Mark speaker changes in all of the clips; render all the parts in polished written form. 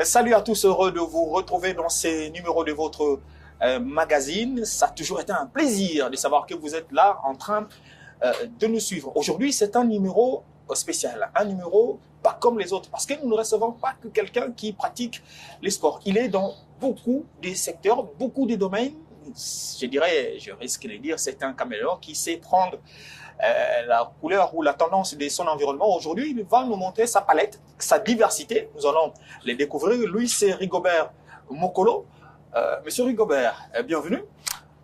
Speaker 1: Salut à tous, heureux de vous retrouver dans ces numéros de votre magazine. Ça a toujours été un plaisir de savoir que vous êtes là en train de nous suivre. Aujourd'hui, c'est un numéro spécial, un numéro pas comme les autres, parce que nous ne recevons pas que quelqu'un qui pratique les sports. Il est dans beaucoup des secteurs, beaucoup de domaines. Je dirais, je risque de dire, c'est un caméléon qui sait prendre la couleur ou la tendance de son environnement. Aujourd'hui, il va nous montrer sa palette, sa diversité. Nous allons les découvrir. Lui, c'est Rigobert Mokolo. Monsieur Rigobert, bienvenue.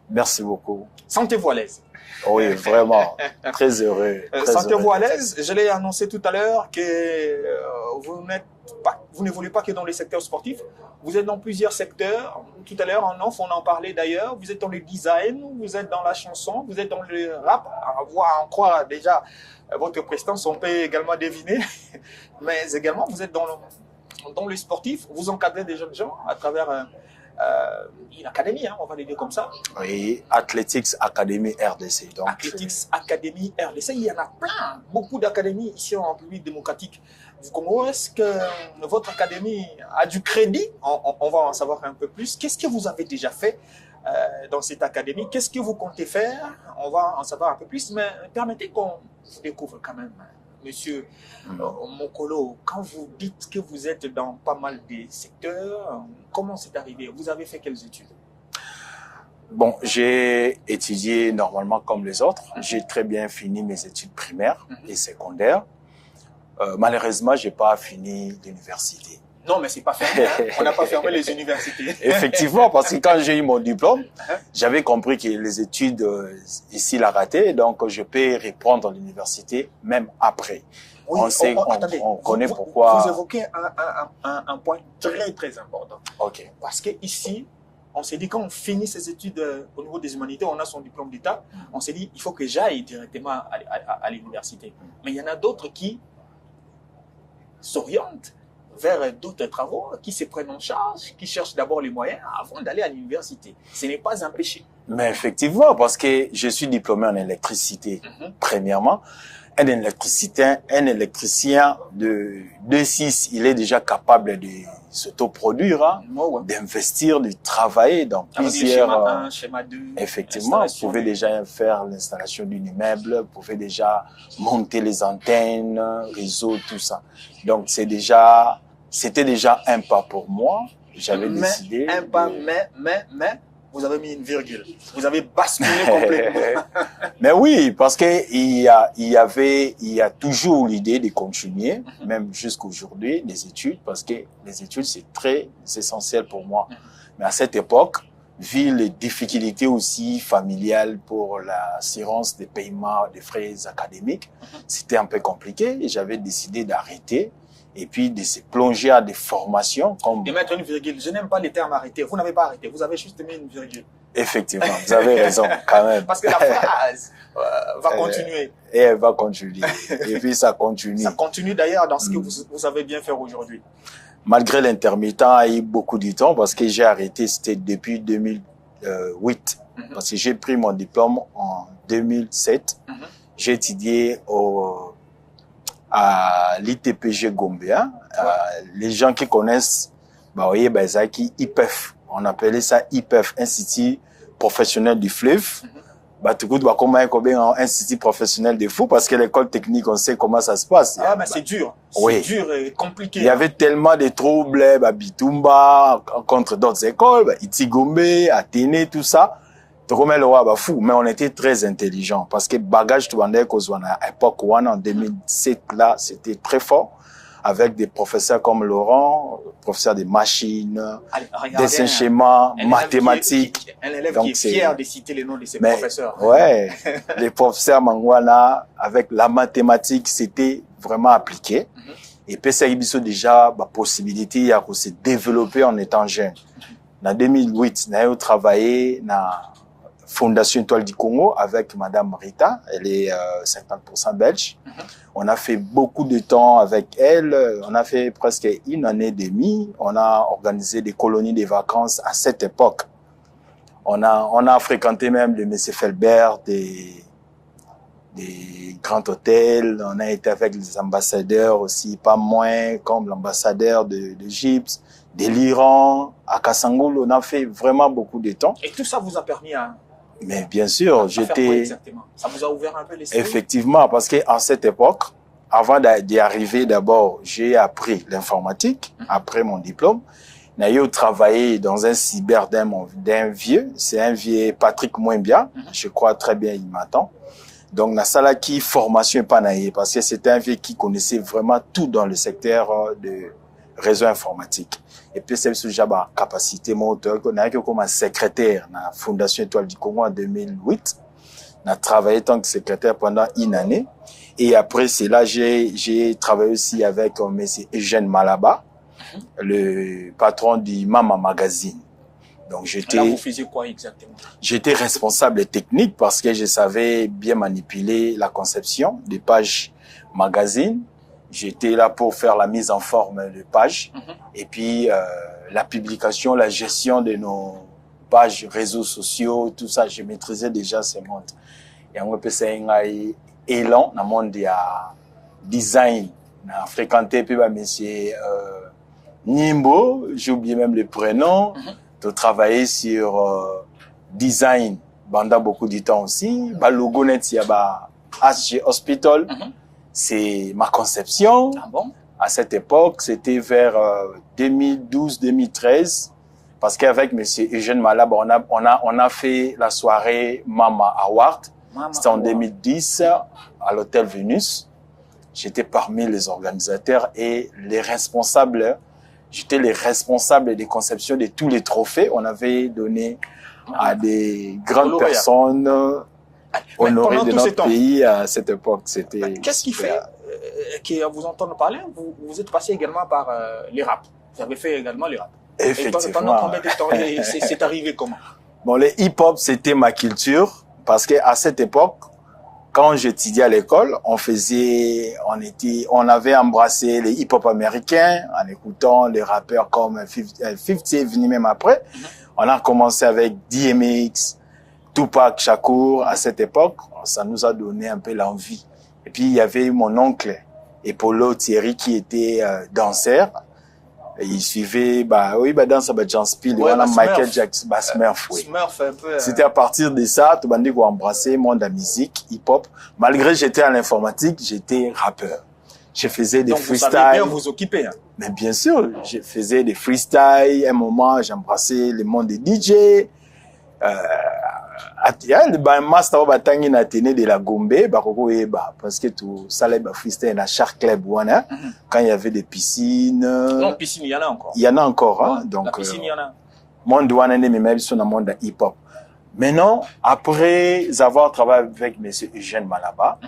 Speaker 2: Merci beaucoup.
Speaker 1: Sentez-vous à l'aise.
Speaker 2: Oui, vraiment. Très heureux.
Speaker 1: Sentez-vous à l'aise. Je l'ai annoncé tout à l'heure que vous n'évoluez pas que dans les secteurs sportifs. Vous êtes dans plusieurs secteurs. Tout à l'heure, en off, on en parlait d'ailleurs. Vous êtes dans le design, vous êtes dans la chanson, vous êtes dans le rap. En croire déjà votre prestance, on peut également deviner. Mais également, vous êtes dans le sportif. Vous encadrez des jeunes gens à travers une académie, on va le dire comme ça.
Speaker 2: Oui, Athletics Academy RDC. Donc,
Speaker 1: Athletics Academy RDC, il y en a plein, beaucoup d'académies ici en République démocratique du Congo. Est-ce que votre académie a du crédit? On va en savoir un peu plus. Qu'est-ce que vous avez déjà fait dans cette académie? Qu'est-ce que vous comptez faire? On va en savoir un peu plus, mais permettez qu'on vous découvre quand même. Monsieur Mokolo, quand vous dites que vous êtes dans pas mal de secteurs, comment c'est arrivé? Vous avez fait quelles études?
Speaker 2: Bon, j'ai étudié normalement comme les autres. J'ai très bien fini mes études primaires et secondaires. Malheureusement, j'ai pas fini l'université.
Speaker 1: Non, mais c'est pas fermé. On n'a pas fermé les universités.
Speaker 2: Effectivement, parce que quand j'ai eu mon diplôme, j'avais compris que les études ici l'a raté, donc je peux reprendre l'université même après.
Speaker 1: Oui, attendez,
Speaker 2: on connaît pourquoi.
Speaker 1: Vous évoquez un point très très important.
Speaker 2: Ok.
Speaker 1: Parce que ici, on s'est dit quand on finit ses études au niveau des humanités, on a son diplôme d'État, on s'est dit il faut que j'aille directement à l'université. Mais il y en a d'autres qui s'orientent vers d'autres travaux, qui se prennent en charge, qui cherchent d'abord les moyens avant d'aller à l'université. Ce n'est pas un péché.
Speaker 2: Mais effectivement, parce que je suis diplômé en électricité, premièrement. Un électricien de 2,6, il est déjà capable de s'autoproduire, d'investir, de travailler dans plusieurs...
Speaker 1: Schéma 1, schéma 2...
Speaker 2: Effectivement, vous pouvez déjà faire l'installation d'un immeuble, vous pouvez déjà monter les antennes, réseau, tout ça. Donc, c'était déjà un pas pour moi. J'avais décidé...
Speaker 1: Un pas, mais... Vous avez mis une virgule. Vous avez basculé complètement.
Speaker 2: Mais oui, parce que il y a toujours l'idée de continuer, même jusqu'aujourd'hui, les études, parce que les études, c'est très essentiel pour moi. Mais à cette époque, vu les difficultés aussi familiales pour l'assurance des paiements des frais académiques, c'était un peu compliqué et j'avais décidé d'arrêter. Et puis de se plonger à des formations comme...
Speaker 1: De mettre une virgule. Je n'aime pas les termes arrêter. Vous n'avez pas arrêté. Vous avez juste mis une virgule.
Speaker 2: Effectivement, vous avez raison quand même.
Speaker 1: Parce que la phrase va continuer.
Speaker 2: Et elle va continuer. Et puis ça continue.
Speaker 1: Ça continue d'ailleurs dans ce que vous savez bien faire aujourd'hui.
Speaker 2: Malgré l'intermittent, il y a eu beaucoup de temps parce que j'ai arrêté, c'était depuis 2008. Parce que j'ai pris mon diplôme en 2007. J'ai étudié à l'ITPG Gombe. Les gens qui connaissent, voyez, IPEF. On appelait ça IPEF, Institut professionnel du fleuve. Tout le monde comment un institut professionnel de fou parce que l'école technique, on sait comment ça se passe.
Speaker 1: Ah, mais c'est dur. C'est dur et compliqué.
Speaker 2: Il y avait tellement de troubles, Bitumba, contre d'autres écoles, Itigombe, Athénée, tout ça. Fou, mais on était très intelligents parce que bagage tout à l'époque en 2007 là, c'était très fort avec des professeurs comme Laurent, professeur de machines, dessin schéma, mathématiques.
Speaker 1: Un élève qui est fier de citer les noms de ses professeurs.
Speaker 2: Ouais, les professeurs Mangwana avec la mathématique, c'était vraiment appliqué. Et puis ça a déjà la possibilité de se développer en étant jeune. En 2008, j'ai travaillé dans Fondation Étoile du Congo avec Madame Rita, elle est 50% belge. On a fait beaucoup de temps avec elle, on a fait presque une année et demie. On a organisé des colonies de vacances à cette époque. On a fréquenté même le Monsieur Felbert, des grands hôtels. On a été avec les ambassadeurs aussi, pas moins, comme l'ambassadeur d'Égypte, de l'Iran, à Kassangoul, on a fait vraiment beaucoup de temps.
Speaker 1: Et tout ça vous a permis à...
Speaker 2: Mais bien sûr,
Speaker 1: j'étais... exactement. Ça vous a ouvert un peu l'esprit?
Speaker 2: Effectivement, parce qu'en cette époque, avant d'y arriver, d'abord, j'ai appris l'informatique, après mon diplôme. J'ai travaillé dans un cyber d'un vieux, c'est un vieux Patrick Mouembia, je crois très bien, il m'attend. Donc, na salaki formation pas naïe, parce que c'était un vieux qui connaissait vraiment tout dans le secteur de réseau informatique. Et puis, c'est ce genre de capacité moteur, on a eu comme secrétaire na Fondation Étoile du Congo en 2008. On a travaillé en tant que secrétaire pendant une année. Et après, c'est là, j'ai travaillé aussi avec M. Eugène Malaba, le patron du Mama Magazine. Donc,
Speaker 1: là, vous faisiez quoi exactement?
Speaker 2: J'étais responsable technique parce que je savais bien manipuler la conception des pages magazine. J'étais là pour faire la mise en forme de pages et puis la publication, la gestion de nos pages réseaux sociaux, tout ça, je maîtrisais déjà ces mondes. Et on peut dire élan dans le monde du design. On a fréquenté puis monsieur Nimbo, j'ai oublié même le prénom, de travailler sur design pendant beaucoup de temps aussi. Bah logo net il y a HG Hospital. C'est ma conception.
Speaker 1: Ah bon?
Speaker 2: À cette époque, c'était vers 2012-2013, parce qu'avec monsieur Eugène Malab, on a fait la soirée Mama Award. C'était en 2010 à l'hôtel Vénus. J'étais parmi les organisateurs et les responsables. J'étais les responsables des conceptions de tous les trophées. On avait donné à des grandes personnes honorées de notre pays à cette époque. C'était.
Speaker 1: Qu'est-ce qui fait qu'à vous entendre parler, vous êtes passé également par les rap. Vous avez fait également les rap.
Speaker 2: Effectivement.
Speaker 1: Et pendant combien de temps c'est arrivé comment?
Speaker 2: Bon, le hip-hop, c'était ma culture parce que à cette époque, quand j'étudiais à l'école, on avait embrassé les hip-hop américains en écoutant les rappeurs comme 50 est venu même après. On a commencé avec DMX, Tupac Shakur à cette époque. Ça nous a donné un peu l'envie. Et puis, il y avait mon oncle, Epolo Thierry, qui était danseur. Et il suivait, danse, John Spiel, Michael Jackson, Smurf, oui.
Speaker 1: Smurf, un peu.
Speaker 2: C'était à partir de ça, tout le monde a embrassé le monde de la musique, hip-hop. Malgré que j'étais à l'informatique, j'étais rappeur. Je faisais des freestyles.
Speaker 1: Donc, vous savez bien vous occuper, hein?
Speaker 2: Mais bien sûr, je faisais des freestyles. À un moment, j'embrassais le monde des DJ. Le master batangi na tene de la Gombe, parce que tout ça là, freestyle na Shark Club, quand il y avait des piscines.
Speaker 1: Non, piscine, il y en a encore.
Speaker 2: Il y en a encore, hein. Donc,
Speaker 1: la piscine, il y en a.
Speaker 2: Monde douane, mais même sur le monde de hip-hop. Maintenant, après avoir travaillé avec M. Eugène Malaba,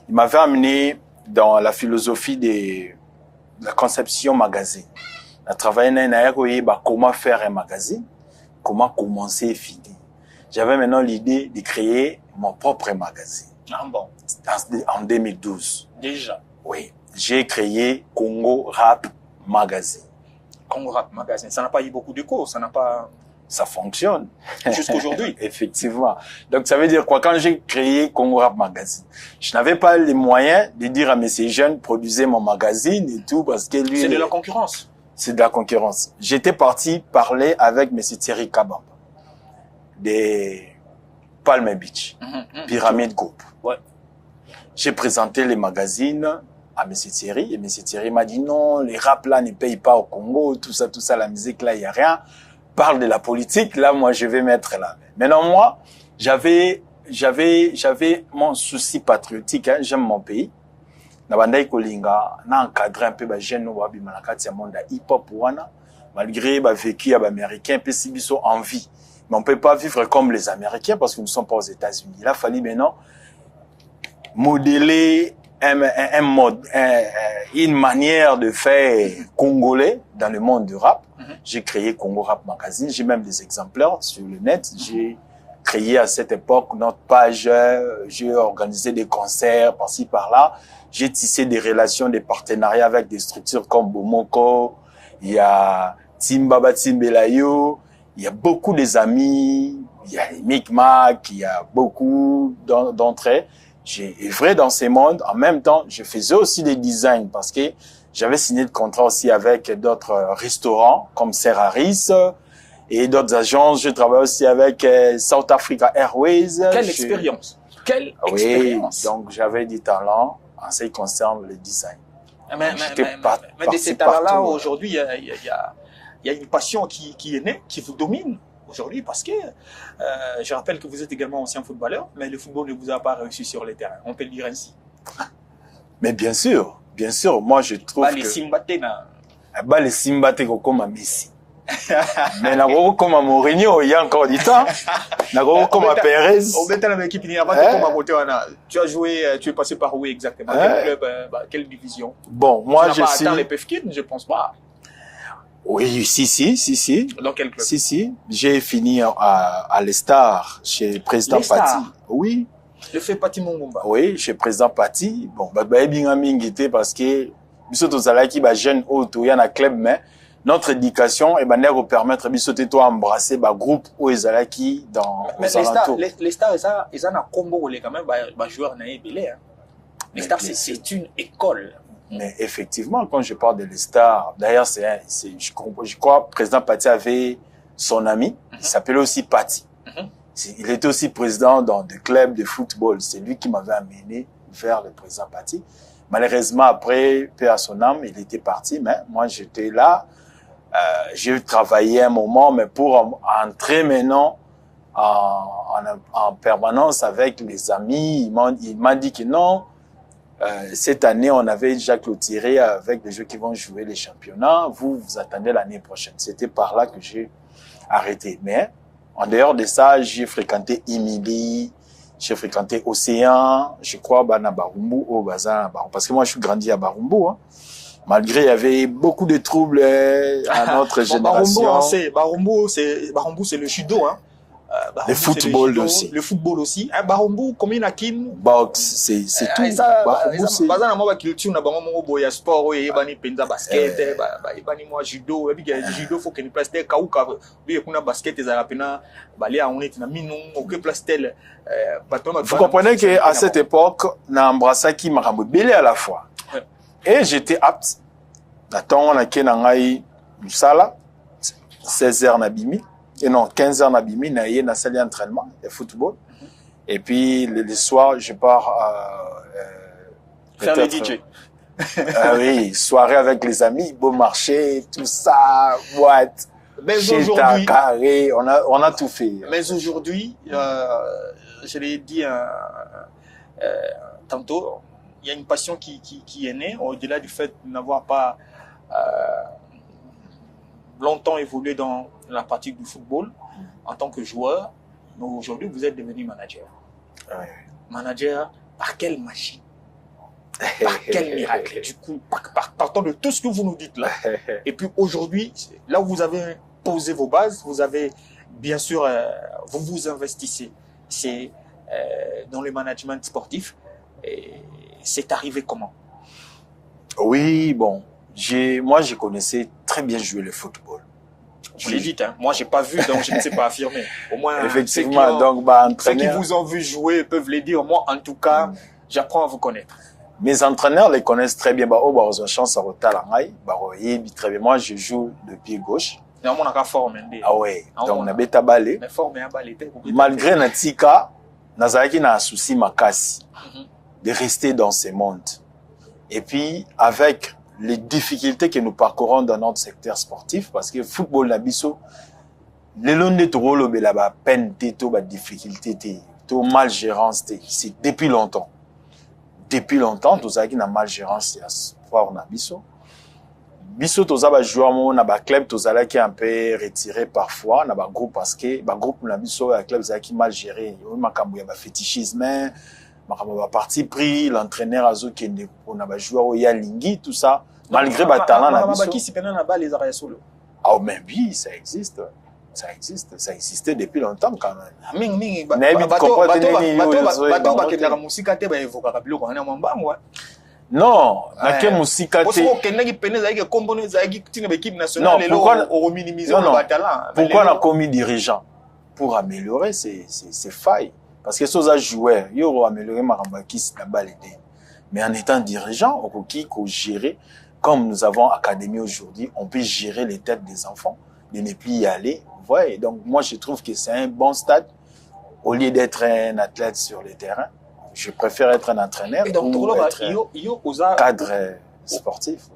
Speaker 2: il m'avait amené dans la philosophie de la conception magazine. Il a travaillé dans comment faire un magazine, comment commencer et finir. J'avais maintenant l'idée de créer mon propre magazine.
Speaker 1: Ah bon?
Speaker 2: En 2012.
Speaker 1: Déjà?
Speaker 2: Oui. J'ai créé Congo Rap Magazine.
Speaker 1: Congo Rap Magazine. Ça n'a pas eu beaucoup d'écho, ça n'a pas...
Speaker 2: Ça fonctionne.
Speaker 1: Jusqu'aujourd'hui.
Speaker 2: Effectivement. Donc, ça veut dire quoi? Quand j'ai créé Congo Rap Magazine, je n'avais pas les moyens de dire à mes jeunes, produisez mon magazine et tout, parce que lui...
Speaker 1: C'est de la concurrence.
Speaker 2: C'est de la concurrence. J'étais parti parler avec M. Thierry Kabamba, des Palm Beach, Pyramid Group.
Speaker 1: Ouais.
Speaker 2: J'ai présenté les magazines à M. Thierry, et M. Thierry m'a dit non, les rap là ne payent pas au Congo, tout ça, la musique là, il n'y a rien. Parle de la politique, là, moi, je vais mettre la main. Maintenant, moi, j'avais mon souci patriotique, hein, j'aime mon pays. Nabandai Kolinga, na encadré un peu ba jeune no wabi manakati ya monde hip-hop wana, malgré ba vécu à américain, puis si biso envie. Mais on peut pas vivre comme les Américains parce que nous ne sommes pas aux États-Unis. Il a fallu maintenant modeler un mode, une manière de faire congolais dans le monde du rap. J'ai créé Congo Rap Magazine. J'ai même des exemplaires sur le net. J'ai créé à cette époque notre page. J'ai organisé des concerts par-ci par-là. J'ai tissé des relations, des partenariats avec des structures comme Bomoko. Il y a Timbaba Timbelayo. Il y a beaucoup des amis. Il y a Micmac. Il y a beaucoup d'entre eux. J'ai œuvré dans ces mondes. En même temps, je faisais aussi des designs parce que J'avais signé le contrat aussi avec d'autres restaurants comme Serraris et d'autres agences. Je travaille aussi avec South Africa Airways.
Speaker 1: Quelle expérience! Quelle expérience!
Speaker 2: Oui, donc j'avais du talent en ce qui concerne le design.
Speaker 1: Mais de ces talents-là, aujourd'hui, il y a une passion qui est née, qui vous domine aujourd'hui, parce que je rappelle que vous êtes également ancien footballeur, mais le football ne vous a pas réussi sur le terrain, on peut le dire ainsi.
Speaker 2: Mais bien sûr, moi je trouve
Speaker 1: que... les
Speaker 2: Simbate comme Messi. Mais n'agoro comme Mourinho, il y a encore du temps. N'agoro comme Perez.
Speaker 1: Tu as joué, tu es passé par où exactement? Quel club, quelle division?
Speaker 2: Bon, moi je suis...
Speaker 1: Dans les Pefkin, je pense pas.
Speaker 2: Oui, si.
Speaker 1: Dans quel club?
Speaker 2: Si. J'ai fini à l'Estar, chez Président Pati. Oui.
Speaker 1: Le fait Pati Mongomba.
Speaker 2: Oui, chez Président Pati. Bon, bien mingi parce que nous sommes qui jeune auto, il y a un club, mais notre éducation et nous permettre de toi embrasser le groupe où ils sont qui dans
Speaker 1: les stars ils ont un combo quand même joueur naïbélé. Les stars c'est une école.
Speaker 2: Mais effectivement, quand je parle de l'Estar, d'ailleurs, je crois que président Pati avait son ami, il s'appelait aussi Pati. Il était aussi président dans des clubs de football. C'est lui qui m'avait amené vers le président Pati. Malheureusement, après, paix à son âme, il était parti, mais moi, j'étais là. J'ai travaillé un moment, mais pour entrer maintenant en permanence avec les amis, il m'a dit que non, cette année, on avait déjà clôturé avec des jeux qui vont jouer les championnats. Vous attendez l'année prochaine. C'était par là que j'ai arrêté. Mais en dehors de ça, j'ai fréquenté Imili, j'ai fréquenté Océan, je crois, na Barumbu, au Bazar, parce que moi, je suis grandi à Barumbu, hein. Malgré il y avait beaucoup de troubles à notre génération.
Speaker 1: Barumbu, c'est le judo, hein.
Speaker 2: Le football aussi.
Speaker 1: Le football aussi. Barumbu, combien a kin?
Speaker 2: Box, c'est tout.
Speaker 1: Barumbu, c'est. Bazana moi culture na bango mo boya sport o yebani penza basket, yebani moi judo, ebi judo faut que ni place tel kauka, bi kuna basket ezala pena balia on est na minu, ok place tel
Speaker 2: vous comprenez que à cette époque, na embrassaki makambo belé à la fois. Et j'étais apte. Attends, on a kenangai musala 16h na bimi. Et non, 15h na bimi, na salle d'entraînement de football. Et puis, le soir, je pars
Speaker 1: faire les DJ.
Speaker 2: Oui, soirée avec les amis, beau marché, tout ça, boîte, chita, carré, on a tout fait.
Speaker 1: Mais aujourd'hui, je l'ai dit tantôt, il y a une passion qui est née, au-delà du fait de n'avoir pas longtemps évolué dans la pratique du football en tant que joueur, mais aujourd'hui vous êtes devenu manager.
Speaker 2: Ouais.
Speaker 1: Manager par quelle machine? Par quel miracle? Du coup, partant de tout ce que vous nous dites là. Et puis aujourd'hui, là où vous avez posé vos bases, vous avez bien sûr, vous investissez. C'est dans le management sportif. C'est arrivé comment?
Speaker 2: Oui, bon. Moi, je connaissais très bien jouer le football.
Speaker 1: Je l'ai dit, hein. Moi, j'ai pas vu, donc je ne sais pas affirmer. Au moins,
Speaker 2: effectivement,
Speaker 1: ceux qui vous ont vu jouer peuvent le dire. Moi, en tout cas, j'apprends à vous connaître.
Speaker 2: Mes entraîneurs les connaissent très bien. Ils ont chance à Rotalangai. Très bien. Moi, je joue de pied gauche.
Speaker 1: Ah
Speaker 2: ouais. Donc, on a bêta balé. Malgré Natika, Nazaki n'a un souci makasi de rester dans ce monde. Et puis, avec les difficultés que nous parcourons dans notre secteur sportif, parce que le football nabiso, les longs de trop la peine de difficulté, de malgérance, c'est depuis longtemps. Depuis longtemps, tout ça qui n'a malgérance, c'est pour nabiso. Biso tous les joueurs on a ba club tous qui est un peu retiré parfois, on a ba groupe parce que ba groupe nabiso un club qui mal géré, il makambo ya ba fétichisme. Ma parti pris, l'entraîneur a zo kende on a joueur ya lingi tout ça malgré ba talent na biso.
Speaker 1: Qui si pena na ba les arrêts solo.
Speaker 2: Ah mais oui, ça existe. Ça existait depuis longtemps quand même.
Speaker 1: Mingi bato ba kenda musika te ba évoquer biloko na mbango.
Speaker 2: Non, naké musika te.
Speaker 1: Parce que kenda ki pena za ki kombono za ki tina ba équipe nationale au minimiser le talent.
Speaker 2: Pourquoi on a commis dirigeant pour améliorer ces failles? Parce que ces joueurs, ils ont amélioré Marambaki la balle. Mais en étant dirigeant, on peut gérer comme nous avons académie aujourd'hui, on peut gérer les têtes des enfants, de ne plus y aller. Vous voyez, donc moi je trouve que c'est un bon stade au lieu d'être un athlète sur le terrain. Je préfère être un entraîneur ou être un cadre sportif.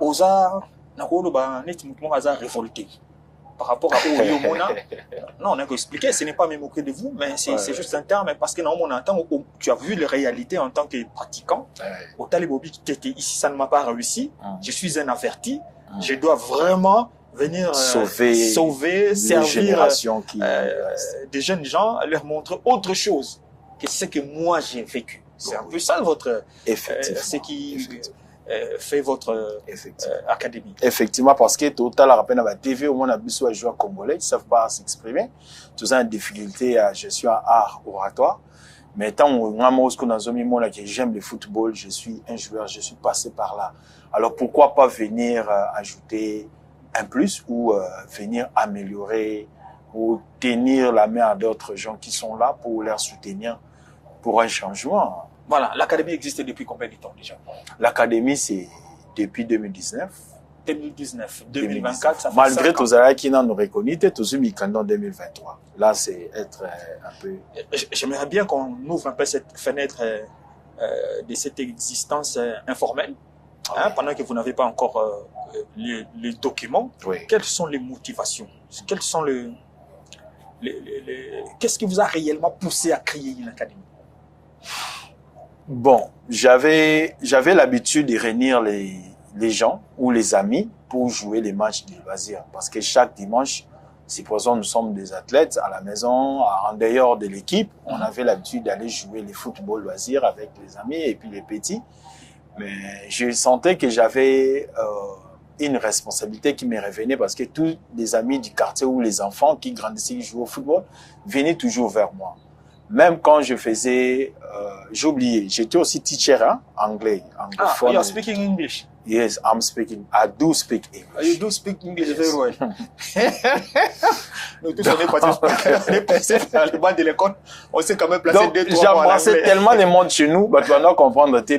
Speaker 1: Révolté par rapport à Oyomona. Non, on a expliqué, ce n'est pas me moquer de vous, mais c'est juste un terme, parce que dans mon temps, tu as vu les réalités en tant que pratiquant. Au Talibobi, ici, ça ne m'a pas réussi. Je suis un averti. Je dois vraiment venir sauver servir des jeunes gens, leur montrer autre chose que ce que moi j'ai vécu. C'est un peu ça votre ce qui fait votre académie.
Speaker 2: Effectivement, parce que total la rappel à TV au moins a besoin de joueurs congolais, ils savent pas s'exprimer. Tout ça une difficulté à gestion à art oratoire. Mais tant que j'aime le football, je suis un joueur, je suis passé par là. Alors pourquoi pas venir ajouter un plus ou venir améliorer ou tenir la main à d'autres gens qui sont là pour les soutenir pour un changement.
Speaker 1: Voilà, l'académie existe depuis combien de temps déjà?
Speaker 2: L'académie, c'est depuis 2019.
Speaker 1: 2019, 2024, ça fait
Speaker 2: malgré tous les qui n'ont reconnu, tous mis en 2023. Là, c'est être un peu...
Speaker 1: J'aimerais bien qu'on ouvre un peu cette fenêtre de cette existence informelle, pendant que vous n'avez pas encore les documents.
Speaker 2: Oui.
Speaker 1: Quelles sont les motivations? Quelles sont qu'est-ce qui vous a réellement poussé à créer une académie?
Speaker 2: Bon, j'avais l'habitude de réunir les gens ou les amis pour jouer les matchs de loisirs. Parce que chaque dimanche, supposons nous sommes des athlètes à la maison, en dehors de l'équipe, on avait l'habitude d'aller jouer les football loisirs avec les amis et puis les petits. Mais je sentais que j'avais une responsabilité qui me revenait parce que tous les amis du quartier ou les enfants qui grandissaient, qui jouaient au football, venaient toujours vers moi. Même quand je faisais, j'ai oublié, j'étais aussi teacher anglais, anglophone.
Speaker 1: You are speaking English?
Speaker 2: Yes, I do speak English.
Speaker 1: You do speak English very well. Nous tous, on est passés dans les bancs de l'école, on s'est quand même placé 2-3 mois.
Speaker 2: J'embrassais tellement les monde chez nous, bah, tu vas pas comprendre, et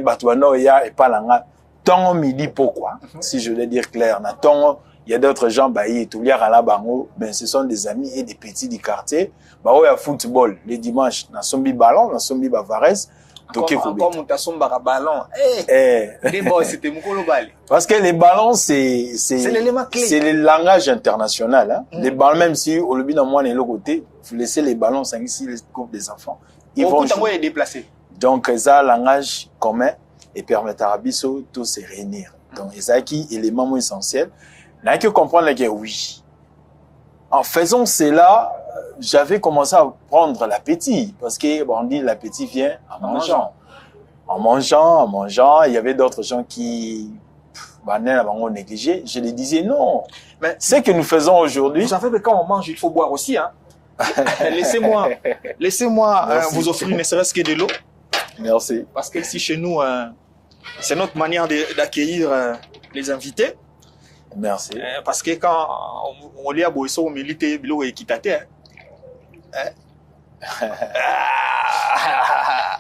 Speaker 2: pas l'anga. Tant midi pourquoi, si je veux dire clair, il y a d'autres gens, bah, ben, ce sont des amis et des petits du quartier. Bah, il y a football, les dimanches, na sombi ballon, na sombi bavares.
Speaker 1: Comme ballon. C'était
Speaker 2: parce que les ballons, c'est
Speaker 1: l'élément clé.
Speaker 2: C'est le langage international, hein. Les ballons, même si, au lobby, dans moi, de l'autre côté, vous laissez les ballons, c'est ici, les groupes des enfants.
Speaker 1: Ils vont jouer. Déplacer.
Speaker 2: Donc, ça, langage commun et permettre à Bisso de se réunir. Donc, c'est qui élément essentiel. Il n'y a que comprendre que oui. En faisant cela, j'avais commencé à prendre l'appétit. Parce que, bon, on dit l'appétit vient en mangeant. En mangeant. Il y avait d'autres gens qui, négligé. Je les disais non. Mais ce que nous faisons aujourd'hui.
Speaker 1: Vous savez que quand on mange, il faut boire aussi, hein. Laissez-moi vous offrir ne serait-ce que de l'eau.
Speaker 2: Merci.
Speaker 1: Parce que ici, chez nous, c'est notre manière d'accueillir les invités.
Speaker 2: Merci.
Speaker 1: Parce que quand on lit à Boïso, on milite bilo et quitate.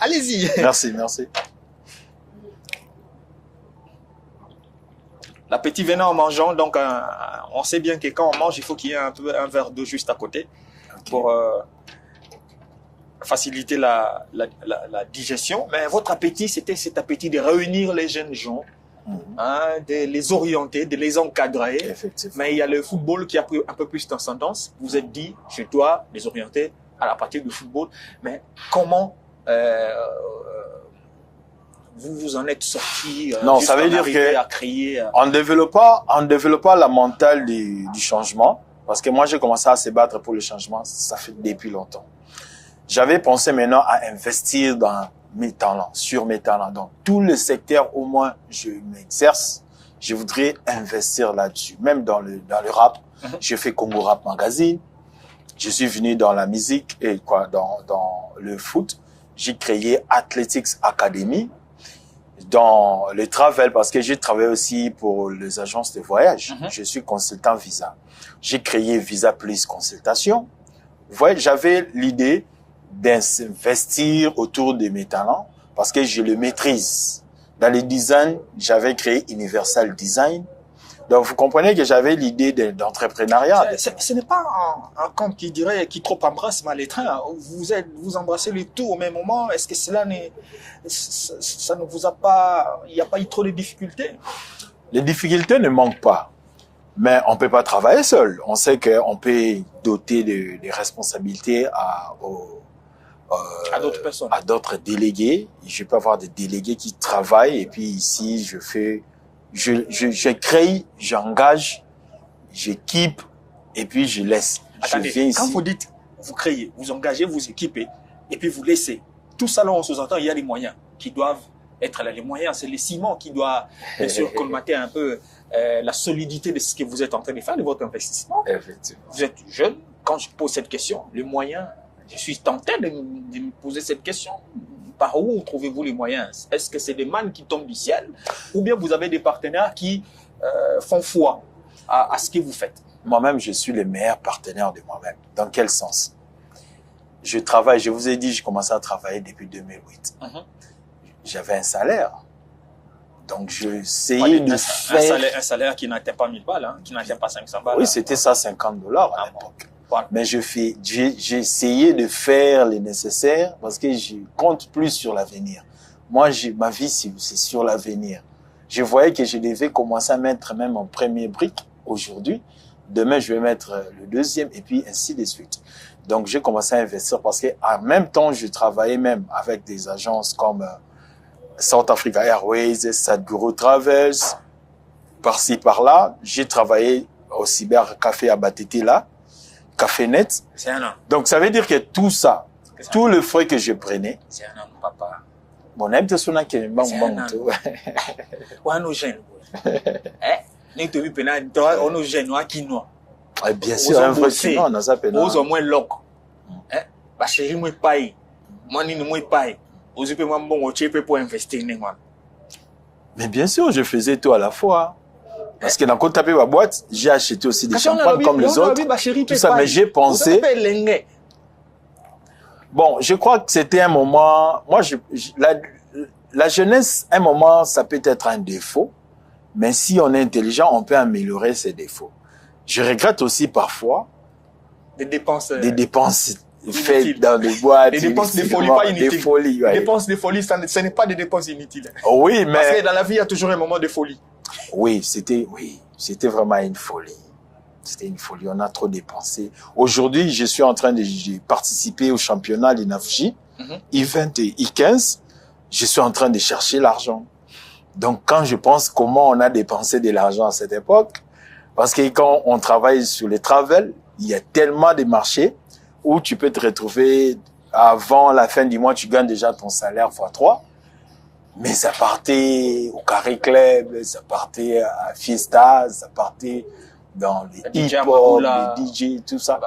Speaker 1: Allez-y.
Speaker 2: Merci.
Speaker 1: L'appétit venant en mangeant, donc on sait bien que quand on mange, il faut qu'il y ait un verre d'eau juste à côté pour faciliter la digestion. Mais votre appétit, c'était cet appétit de réunir les jeunes gens, de les orienter, de les encadrer.
Speaker 2: Effectivement.
Speaker 1: Mais il y a le football qui a pris un peu plus d'ascendance. Vous vous êtes dit, je dois les orienter à la partie du football. Mais comment vous en êtes sorti?
Speaker 2: Non, ça veut dire que
Speaker 1: à créer,
Speaker 2: en développant la mentale du changement, parce que moi j'ai commencé à se battre pour le changement, ça fait depuis longtemps. J'avais pensé maintenant à investir dans mes talents, sur mes talents. Dans tous les secteurs, au moins, je m'exerce. Je voudrais investir là-dessus. Même dans le rap. J'ai fait Congo Rap Magazine. Je suis venu dans la musique et dans le foot. J'ai créé Athletics Academy. Dans le travel, parce que j'ai travaillé aussi pour les agences de voyage. Je suis consultant visa. J'ai créé Visa Plus Consultation. Vous voyez, j'avais l'idée d'investir autour de mes talents parce que je le maîtrise. Dans le design, j'avais créé Universal Design Donc, vous comprenez que j'avais l'idée d'entrepreneuriat.
Speaker 1: Ce n'est pas un camp qui dirait qui trop embrasse mal les trains. Vous embrassez les tout au même moment. Est-ce que ça ne vous a pas, il n'y a pas eu trop de difficultés?
Speaker 2: Les difficultés ne manquent pas. Mais on peut pas travailler seul. On sait qu'on peut doter des responsabilités à
Speaker 1: d'autres personnes.
Speaker 2: À d'autres délégués. Je peux avoir des délégués qui travaillent et puis ici, je crée, j'engage, j'équipe et puis je laisse.
Speaker 1: Attendez,
Speaker 2: je viens ici.
Speaker 1: quand vous dites, vous créez, vous engagez, vous équipez et puis vous laissez. Tout ça là, on sous-entend, il y a des moyens qui doivent être là. Les moyens, c'est le ciment qui doit, bien sûr, colmater un peu la solidité de ce que vous êtes en train de faire, de votre investissement.
Speaker 2: Effectivement.
Speaker 1: Vous êtes jeune. Quand je pose cette question, les moyens, je suis tenté de me poser cette question. Par où trouvez-vous les moyens? Est-ce que c'est des mannes qui tombent du ciel ou bien vous avez des partenaires qui font foi à ce que vous faites?
Speaker 2: Moi-même, je suis le meilleur partenaire de moi-même. Dans quel sens? Je travaille, je vous ai dit, j'ai commencé à travailler depuis 2008. J'avais un salaire. Donc, je essayais de faire...
Speaker 1: Un salaire qui n'atteint pas 1000 balles, hein, qui n'atteint pas 500 balles.
Speaker 2: Oui, c'était ça, $50 à l'époque. Voilà. Mais j'ai essayé de faire le nécessaire parce que je compte plus sur l'avenir. Moi, ma vie, c'est sur l'avenir. Je voyais que je devais commencer à mettre même mon premier brique aujourd'hui. Demain, je vais mettre le deuxième et puis ainsi de suite. Donc, j'ai commencé à investir parce que en même temps, je travaillais même avec des agences comme South Africa Airways, Sadhguru Travels, par-ci, par-là. J'ai travaillé au cybercafé à Batete là, Café Net.
Speaker 1: C'est un an.
Speaker 2: Donc, ça veut dire que tout ça, tout le frais que je prenais.
Speaker 1: C'est un an, papa.
Speaker 2: Mon ami te sonne qui est bon.
Speaker 1: Ouais, nos jeunes. Nous te vivons on nos jeunes, nous qui nous.
Speaker 2: Bien sûr, un vrai chinois, on a ça pénal.
Speaker 1: Aux au moins loc. Bah chérie moi paye. Moi ni moi paye. Aux peu moi bon au chepe pour investir moi.
Speaker 2: Mais bien sûr, je faisais tout à la fois. Parce que dans quand taper ma boîte, j'ai acheté aussi des champagnes comme les autres. Tout ça, mais j'ai pensé. Bon, je crois que c'était un moment. Moi, la jeunesse, un moment, ça peut être un défaut. Mais si on est intelligent, on peut améliorer ses défauts. Je regrette aussi parfois
Speaker 1: des dépenses
Speaker 2: faites dans des boîtes.
Speaker 1: Des dépenses de folie, pas inutiles.
Speaker 2: Des folies, ouais.
Speaker 1: Des dépenses de folie, ce n'est pas des dépenses inutiles.
Speaker 2: Oui, mais...
Speaker 1: Parce que dans la vie, il y a toujours un moment de folie.
Speaker 2: Oui, c'était vraiment une folie. C'était une folie. On a trop dépensé. Aujourd'hui, je suis en train de participer au championnat l'INAFJ, I20 et I15. Je suis en train de chercher l'argent. Donc, quand je pense comment on a dépensé de l'argent à cette époque, parce que quand on travaille sur les travels, il y a tellement de marchés où tu peux te retrouver avant la fin du mois, tu gagnes déjà ton salaire x3. Mais ça partait au Carré Club, ça partait à Fiesta, ça partait dans les hip-hop, les DJ, tout ça.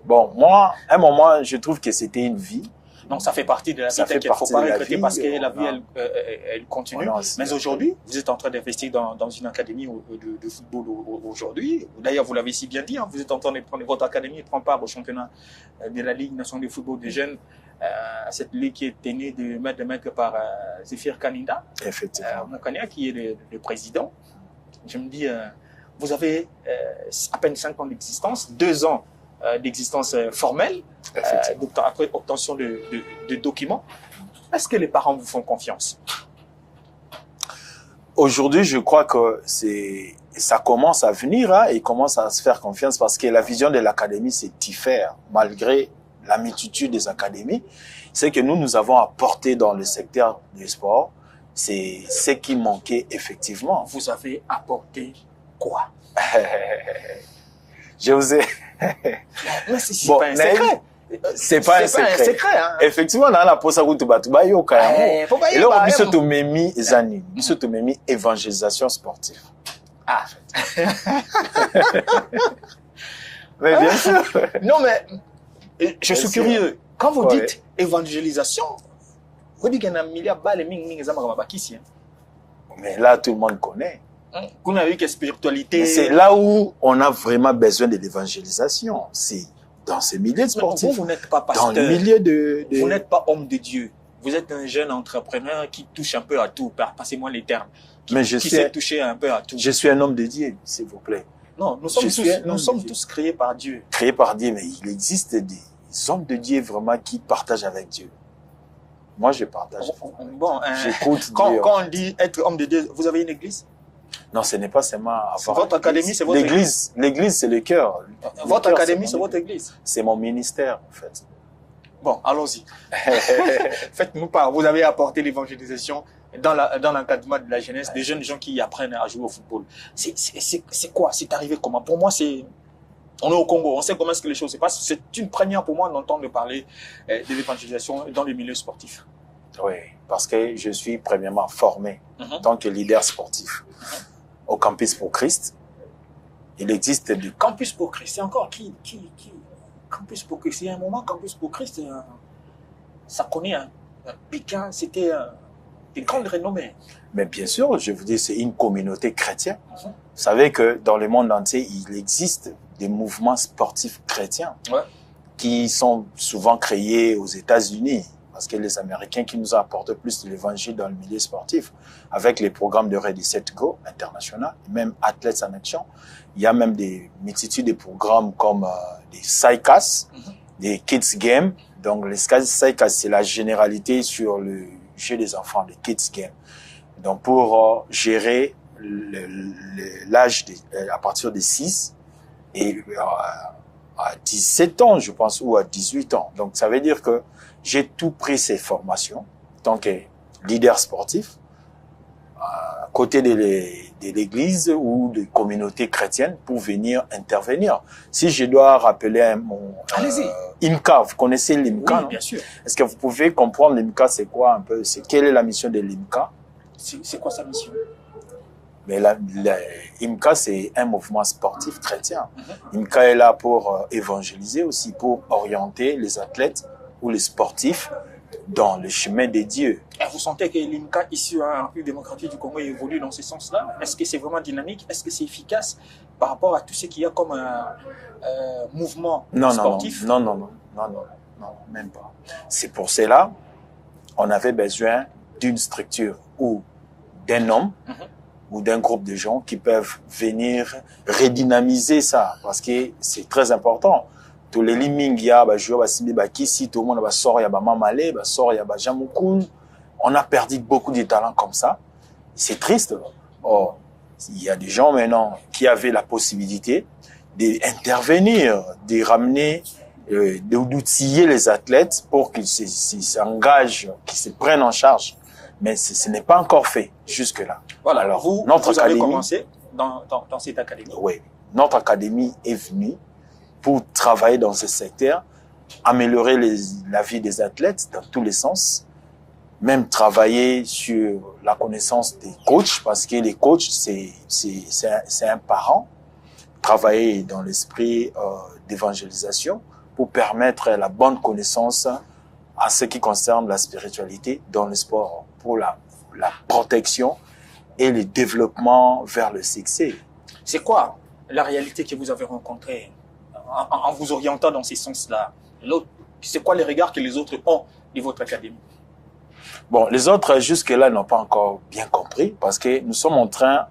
Speaker 2: Bon, moi, à un moment, je trouve que c'était une vie.
Speaker 1: Donc, ça fait partie de la vie. Il ne faut pas regretter parce que la vie, elle continue. Voilà, mais aujourd'hui, vous êtes en train d'investir dans une académie de football aujourd'hui. D'ailleurs, vous l'avez si bien dit, hein, vous êtes en train de prendre votre académie et prendre part au championnat de la Ligue nationale de football des jeunes. Cette ligue qui est tenue de maître par Zéphir Kaninda.
Speaker 2: Effectivement.
Speaker 1: Mokania, qui est le président. Je me dis, vous avez à peine 5 ans d'existence, 2 ans d'existence formelle, après obtention de documents. Est-ce que les parents vous font confiance?
Speaker 2: Aujourd'hui, je crois que ça commence à venir, hein, et commence à se faire confiance parce que la vision de l'académie, c'est diffère, malgré la multitude des académies. C'est que nous avons apporté dans le secteur du sport, c'est ce qui manquait effectivement.
Speaker 1: Vous avez apporté quoi?
Speaker 2: Je vous ai...
Speaker 1: Mais c'est bon, pas un secret.
Speaker 2: C'est pas un secret.
Speaker 1: Hein.
Speaker 2: Effectivement, on a la posa kutuba yo kayamo. Et là, biso to memi ezani, biso to memi évangélisation sportive.
Speaker 1: Ah.
Speaker 2: Mais bien sûr.
Speaker 1: Non, mais je suis curieux. Quand vous dites évangélisation, vous dites qu'il y a un milliard de balles et
Speaker 2: mais là, tout le monde connaît.
Speaker 1: Vous n'avez que spiritualité.
Speaker 2: C'est là où on a vraiment besoin de l'évangélisation. C'est dans ces milieux sportifs.
Speaker 1: Vous n'êtes pas pasteur.
Speaker 2: Dans le milieu de...
Speaker 1: Vous n'êtes pas homme de Dieu. Vous êtes un jeune entrepreneur qui touche un peu à tout. Passez-moi les termes.
Speaker 2: Mais
Speaker 1: qui sait toucher un peu à tout.
Speaker 2: Je suis un homme de Dieu, s'il vous plaît.
Speaker 1: Non, nous sommes tous créés par Dieu.
Speaker 2: Créés par Dieu, mais il existe des hommes de Dieu vraiment qui partagent avec Dieu. Moi, je partage.
Speaker 1: Bon,
Speaker 2: j'écoute Dieu.
Speaker 1: Quand on dit être homme de Dieu, vous avez une église?
Speaker 2: Non, ce n'est pas seulement avoir
Speaker 1: votre académie, c'est votre église.
Speaker 2: L'église, c'est le cœur.
Speaker 1: Votre académie, c'est votre église.
Speaker 2: C'est mon ministère, en fait.
Speaker 1: Bon, allons-y. Faites-nous part. Vous avez apporté l'évangélisation dans l'encadrement de la jeunesse, des jeunes gens qui apprennent à jouer au football. C'est quoi? C'est arrivé comment? Pour moi, on est au Congo, on sait comment est-ce que les choses se passent. C'est une première pour moi d'entendre parler de l'évangélisation dans le milieu sportif.
Speaker 2: Oui, parce que je suis premièrement formé en tant que leader sportif au Campus pour Christ. Il existe du
Speaker 1: Campus pour Christ. C'est encore qui Campus pour Christ. Il y a un moment, Campus pour Christ, ça connaît un pic. Hein. C'était des grandes renommées.
Speaker 2: Mais bien sûr, je vous dis, c'est une communauté chrétienne. Vous savez que dans le monde entier, il existe des mouvements sportifs chrétiens qui sont souvent créés aux États-Unis. Parce que les Américains qui nous apportent plus de l'évangile dans le milieu sportif, avec les programmes de Ready Set Go international, même Athletes en Action, il y a même des multitudes de programmes comme des SAICAS, des Kids Games. Donc les SAICAS, c'est la généralité sur le jeu des enfants, les Kids Games. Donc pour gérer l'âge à partir de 6 et à 17 ans, je pense, ou à 18 ans. Donc ça veut dire que j'ai tout pris ces formations en tant que leader sportif à côté de l'église ou de communautés chrétiennes pour venir intervenir. Si je dois rappeler mon IMCA, vous connaissez l'IMCA?
Speaker 1: Oui, bien sûr.
Speaker 2: Est-ce que vous pouvez comprendre l'IMCA, c'est quoi un peu? Quelle est la mission de l'IMCA?
Speaker 1: C'est quoi sa mission?
Speaker 2: Mais l'IMCA, c'est un mouvement sportif chrétien. IMCA est là pour évangéliser aussi, pour orienter les athlètes ou les sportifs dans le chemin des dieux.
Speaker 1: Et vous sentez que l'IMCA, ici, en République démocratique du Congo, évolue dans ce sens-là? Est-ce que c'est vraiment dynamique? Est-ce que c'est efficace par rapport à tout ce qu'il y a comme mouvement sportif?
Speaker 2: Non, même pas. C'est pour cela, on avait besoin d'une structure ou d'un homme ou d'un groupe de gens qui peuvent venir redynamiser ça, parce que c'est très important. Tous les liming, il y a joueur Kisi, tout le monde va sortir, il y a Mamale, va sortir, il y a Jamoukoun. On a perdu beaucoup de talents comme ça. C'est triste. Oh, il y a des gens maintenant qui avaient la possibilité d'intervenir, de ramener, d'outiller les athlètes pour qu'ils s'engagent, qu'ils se prennent en charge. Mais ce n'est pas encore fait jusque-là.
Speaker 1: Voilà. Alors, vous avez commencé dans cette académie.
Speaker 2: Oui. Notre académie est venue pour travailler dans ce secteur, améliorer la vie des athlètes dans tous les sens, même travailler sur la connaissance des coachs, parce que les coachs, c'est un parent, travailler dans l'esprit d'évangélisation pour permettre la bonne connaissance à ce qui concerne la spiritualité dans le sport, pour la protection et le développement vers le succès.
Speaker 1: C'est quoi la réalité que vous avez rencontrée en vous orientant dans ces sens-là? C'est quoi les regards que les autres ont de votre académie?
Speaker 2: Bon, les autres, jusque-là, n'ont pas encore bien compris, parce que nous sommes en train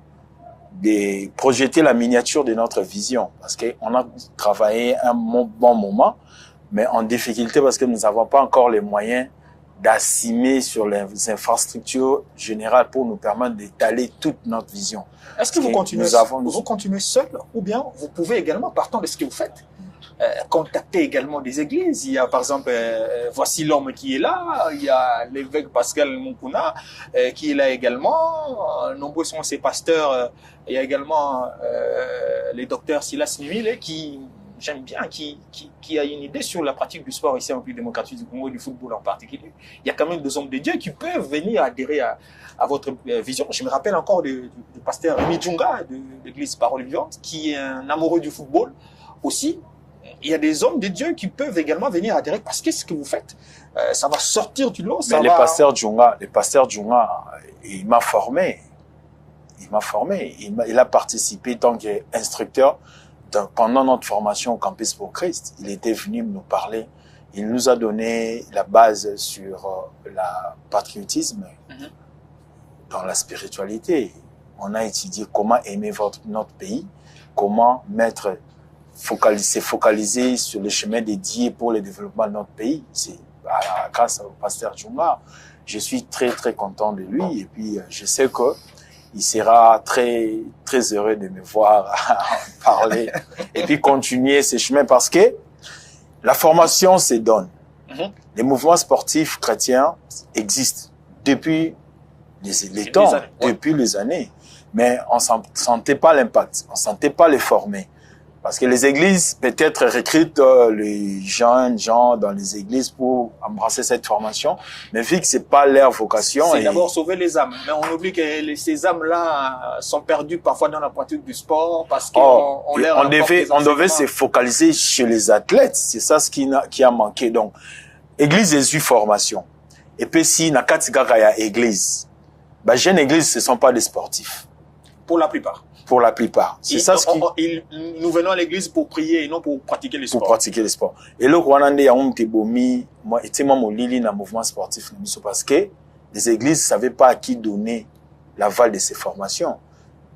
Speaker 2: de projeter la miniature de notre vision, parce qu'on a travaillé un bon moment, mais en difficulté, parce que nous n'avons pas encore les moyens d'assimiler sur les infrastructures générales pour nous permettre d'étaler toute notre vision.
Speaker 1: Est-ce que vous continuez seul, ou bien vous pouvez également, partant de ce que vous faites, contacter également des églises? Il y a par exemple, voici l'homme qui est là, il y a l'évêque Pascal Mukuna qui est là également, nombreux sont ces pasteurs, il y a également les docteurs Silas Nuile qui, j'aime bien, qui a une idée sur la pratique du sport ici en République démocratique du Congo et du football en particulier. Il y a quand même des hommes de Dieu qui peuvent venir adhérer à votre vision. Je me rappelle encore du pasteur Rémi Djunga de l'église Parole Vivante, qui est un amoureux du football aussi. Il y a des hommes de Dieu qui peuvent également venir adhérer parce que ce que vous faites, ça va sortir du lot.
Speaker 2: Mais le pasteur Djunga, il m'a formé. Il a participé en tant qu'instructeur pendant notre formation au Campus pour Christ. Il était venu nous parler Il nous a donné la base sur le patriotisme dans la spiritualité. On a étudié comment aimer notre pays, comment se focaliser sur le chemin dédié pour le développement de notre pays. C'est grâce au pasteur Djunga. Je suis très, très content de lui et puis je sais que il sera très, très heureux de me voir parler et puis continuer ce chemin parce que la formation se donne. Les mouvements sportifs chrétiens existent depuis les temps, depuis les années. Mais on ne sentait pas l'impact, on ne sentait pas les former. Parce que les églises, peut-être, recrutent les jeunes gens dans les églises pour embrasser cette formation, mais vu que c'est pas leur vocation.
Speaker 1: C'est d'abord sauver les âmes. Mais on oublie que ces âmes-là sont perdues parfois dans la pratique du sport parce qu'on
Speaker 2: on devait se focaliser chez les athlètes. C'est ça ce qui a manqué. Donc, église Jésus formation. Et puis si na katikaka ya église, bah jeune église, ce sont pas des sportifs.
Speaker 1: Pour la plupart.
Speaker 2: Pour la plupart. C'est ça ce qui...
Speaker 1: Nous venons à l'église pour prier et non pour pratiquer les sports.
Speaker 2: Pour pratiquer les sports. Et là, Rwanda, ya on bomi, moi, et moi, mon lili na mouvement sportif, parce que les églises savaient pas à qui donner l'aval de ces formations.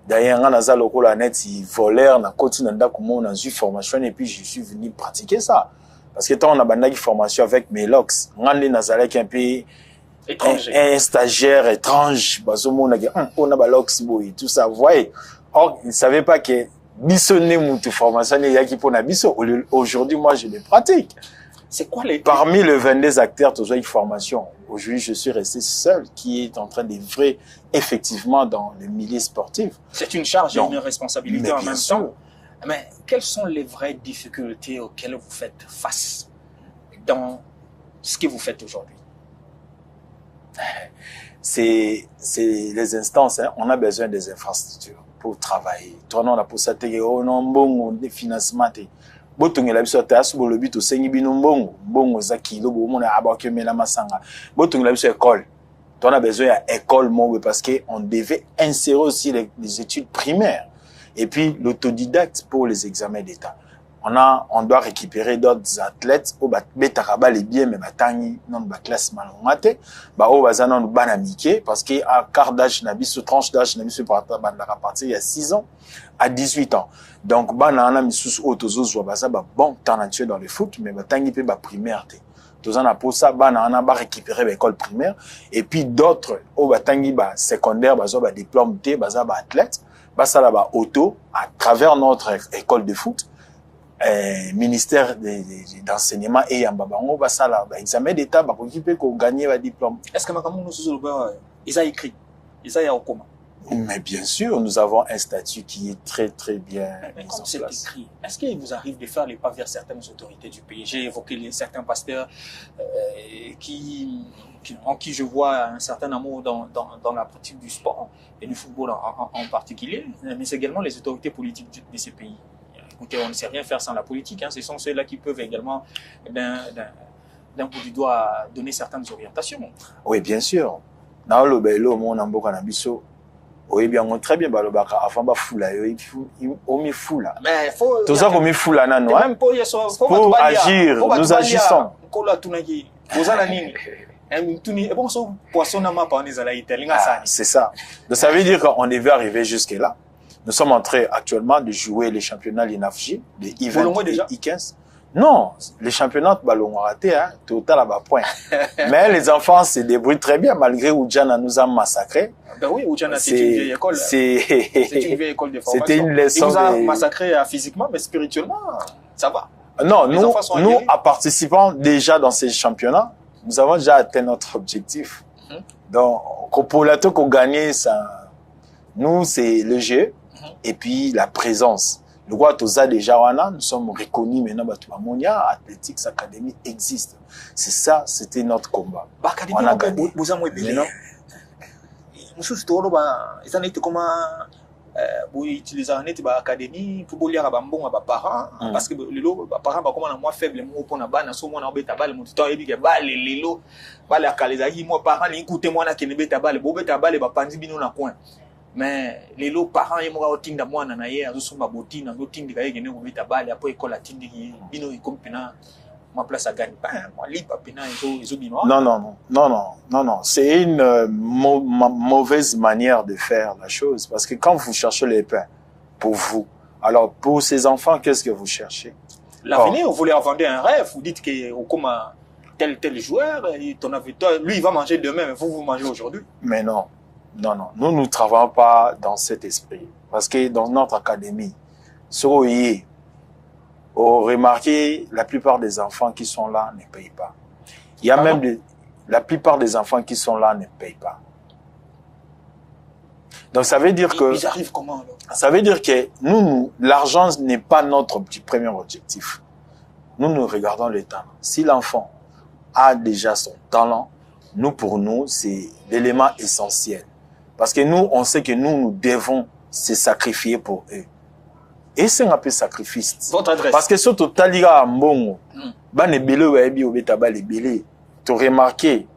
Speaker 2: D'ailleurs, on a lokola net, ils volèrent, na côté nanda comment on a eu formation et puis je suis venu pratiquer ça. Parce que tant on a bandagi formation avec Melox, on a nazalek un peu un stagiaire étrange, bazomo na on a balox boy, tout ça, vous voyez. Or, ils ne savaient pas que bisonner mon formation, il y a qui pour nabiso. Aujourd'hui, moi, je les pratique.
Speaker 1: C'est quoi les...
Speaker 2: Parmi les 22 acteurs, toujours une formation. Aujourd'hui, je suis resté seul, qui est en train d'œuvrer effectivement dans le milieu sportif.
Speaker 1: C'est une charge et une responsabilité en même temps. Mais quelles sont les vraies difficultés auxquelles vous faites face dans ce que vous faites aujourd'hui?
Speaker 2: C'est les instances, hein. On a besoin des infrastructures pour travailler. Toi, on a pour ça, on a bon financement. Botongela biso ta subo lobi to sengi bino mbongo za kilo bo mona abake mela masanga. Botongela biso école. Toi, on a besoin d'école parce que on devait insérer aussi les études primaires et puis l'autodidacte pour les examens d'État. On doit récupérer d'autres athlètes au betakaba les bien mais batangi non ba classe malongate ba o bazana no bana mike parce que à quart d'âge na biso tranche d'âge na biso partir il y a 6 ans à 18 ans. Donc bana na misusu otozo baza ba bon talentueux dans le foot mais batangi pe ba primaire té. Tozana pour ça bana na ba récupérer l'école primaire et puis d'autres au batangi ba secondaire bazo ba diplôme té baza ba athlète ba sala ba auto à travers notre école de foot. Ministère d'enseignement et en babango basala examen d'état ba occupé ko gagner ba diplôme.
Speaker 1: Est-ce que makamu nous ils a écrit ils a comment?
Speaker 2: Mais bien sûr, nous avons un statut qui est très très bien
Speaker 1: mis en place. Écrit, est-ce qu'il vous arrive de faire les pas vers certaines autorités du pays? J'ai évoqué certains pasteurs en qui je vois un certain amour dans la pratique du sport et du football en particulier, mais c'est également les autorités politiques de ces pays. Écoutez, on ne sait rien faire sans la politique. Hein. Ce sont ceux-là qui peuvent également, d'un bout du doigt, donner certaines orientations.
Speaker 2: Oui, bien sûr. Dans le bello, mon ambo canabiso, oui, bien, on très bien, balobaka, avant ba foula, on met foula.
Speaker 1: Mais faut.
Speaker 2: Tout ça, on met foula, non, non.
Speaker 1: Même pour
Speaker 2: agir, nous agissons. C'est ça. Donc, ça veut dire qu'on devait arriver jusque-là. Nous sommes en train actuellement de jouer les championnats l'INAFJ, les Event et I15. Non, les championnats ballon raté, hein, total à bas point. Mais les enfants se débrouillent très bien malgré Oudjana nous a massacrés.
Speaker 1: Ben oui, Oudjana c'est une vieille école. C'est une vieille école de formation.
Speaker 2: C'était une leçon.
Speaker 1: Ils nous ont massacrés physiquement, mais spirituellement, ça va.
Speaker 2: Non, nous, en participant déjà dans ces championnats, nous avons déjà atteint notre objectif. Donc, pour la qu'on gagne, ça, nous, c'est le jeu. Et puis la présence. Le roi Toza déjà, nous sommes reconnus maintenant, Monia Athletics Academy existe. C'est ça, c'était notre combat.
Speaker 1: On a gagné. Vous avez oublié. Monsieur Storo, ils ont été comment vous utilisez l'académie pour lire à Bambon à parents parce que les parents comme on a moins faible moi pour na bana so moi na beta balle mon temps et bien balle lelo balle à Kalezaï moi parents écoutez moi na kene beta balle bo beta balle ba pandi bino na coin. Mais les lots parents ils m'ont dit que moi na hier ils sont ma bottine na bottine de gagne ne beta balle après école atindi bino comme pena ma place à gagne pas, moi, libre, ils oublient.
Speaker 2: Non. C'est une mauvaise manière de faire la chose. Parce que quand vous cherchez les pains pour vous, alors pour ces enfants, qu'est-ce que vous cherchez?
Speaker 1: L'avenir, vous voulez vendre un rêve, vous dites que comme tel joueur, lui il va manger demain, mais vous mangez aujourd'hui.
Speaker 2: Mais non. Nous ne travaillons pas dans cet esprit. Parce que dans notre académie, remarquez, la plupart des enfants qui sont là ne payent pas. Il y a même la plupart des enfants qui sont là ne payent pas. Donc ça veut dire que...
Speaker 1: Ils arrivent comment alors?
Speaker 2: Ça veut dire que l'argent n'est pas notre premier objectif. Nous regardons le talent. Si l'enfant a déjà son talent, pour nous, c'est l'élément essentiel. Parce que nous, on sait que nous devons se sacrifier pour eux. Et c'est un peu sacrifice.
Speaker 1: Votre adresse?
Speaker 2: Parce que surtout, taliga mbongo, ba ne bele webi obeta ba le bele. Tu remarqué,